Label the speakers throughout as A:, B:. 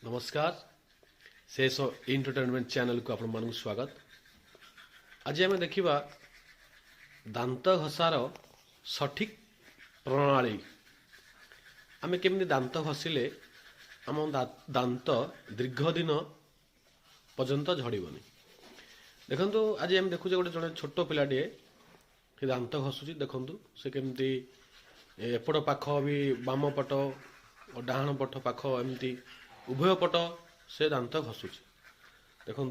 A: नमस्कार शेष entertainment channel को आपण मानक स्वागत। आज आम देखा दांत घसार सठिक प्रणाली आम केमी दांत घसिले आम दांत दीर्घ दिन पर्यंत झड़बनी। देखु आज आम देखुचे गोटे जड़े छोट पिलाटे दांत घसुची देखु से केमती एपट पाख भी बाम पट और डाहाण पट पाख एमती उभय पट से दांत घसुची। देखु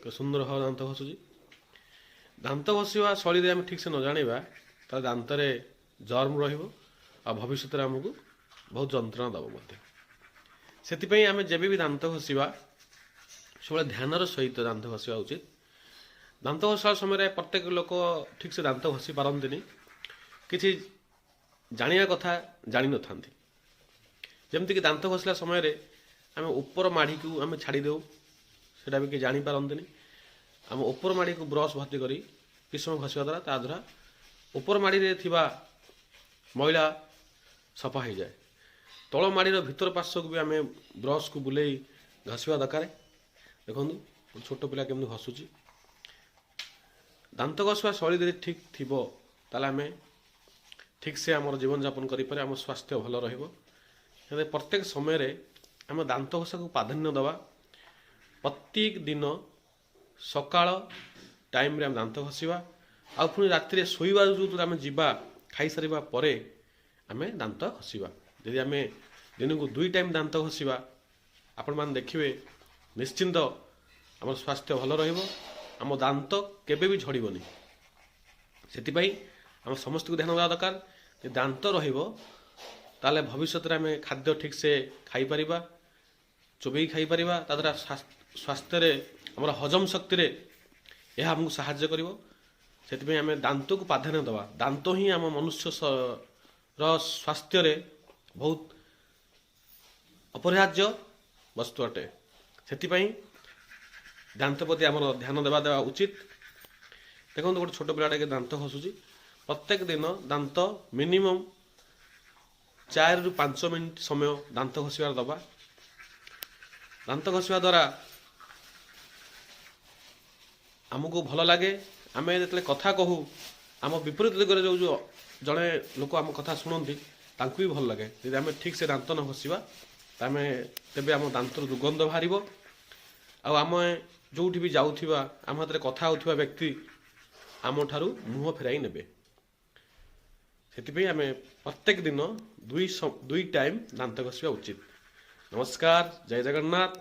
A: के सुंदर भाव दांत घसुची। दांत घसवा शैली आम ठीक से न जाना तो दांत जर्म रविष्य आमको बहुत जंत्रणा दब। से आम जब भी दांत घसवा सब ध्यान सहित दांत घसवा उचित। दांत घसवा समय प्रत्येक लोक ठीक से दांत घसी पारती किसी जाना कथा जान न था। जमती दांत घसला समय आम ऊपर माड़ी को आम छाड़ी दे सेटा भी किसी जापारती। आम ऊपर माड़ी को ब्रश भर्ती करी किस समय घसवा द्वारा ता द्वारा ऊपर माड़ी मैला सफा हो जाए। तल माड़ीर भितर पार्श्व को भी आम ब्रश को बुले घसवा दरकार। देखो छोट पिला केमती घसुची। दांत घसवा शैली ठीक थी आम ठीक से आम जीवन यापन करें आम स्वास्थ्य भल रही। प्रत्येक समय आम दांत घसा को प्राधान्य दवा। प्रत्येक दिन सकाळ टाइम रे आम दांत घसवा आ पुणी राति शोवा जो आम जीवा खाई सारा पर आम दांत घसवा। यदि आम दिन को 2 टाइम दांत घसवा आपण मैंने देखिए निश्चिंत आम स्वास्थ्य भल रम दांत केबे भी झड़बनी। से आम समस्त को ध्यान देवा दरकार दांत ताले भविष्य आम खाद्य ठीक से खाई परिबा चोबई खाई परिबा ता द्वारा स्वास्थ्य रे हमर हजम शक्ति रे यह हमको सहाय्य करिवो। सेति आम दांत को प्राधान्य दवा। दांत ही आम मनुष्य स्वास्थ्य रे बहुत अपरिहार्य वस्तु अटे। से दांत प्रति आम ध्यान देवा उचित। देखो गोटे छोट पिलाटे दांत घसुची प्रत्येक दिन दांत मिनिमम 4 ରୁ 5 मिनिट समय दांत घसवा दबा। दांत घसवा द्वारा आमको भल लगे। आम जो कथा कहू आम विपरीत दिगरे जो जड़े लोक आम कथा शुणती भी भल लगे। यदि आम ठीक से दांत न घसवा तेज आम दांत दुर्गंध बाहर आम जो भी जाऊा आम हाथ में कथा होता व्यक्ति आम ठारू मुह फेराई ने। से आम प्रत्येक दिन 2 टाइम दांत घसवा उचित। नमस्कार, जय जगन्नाथ।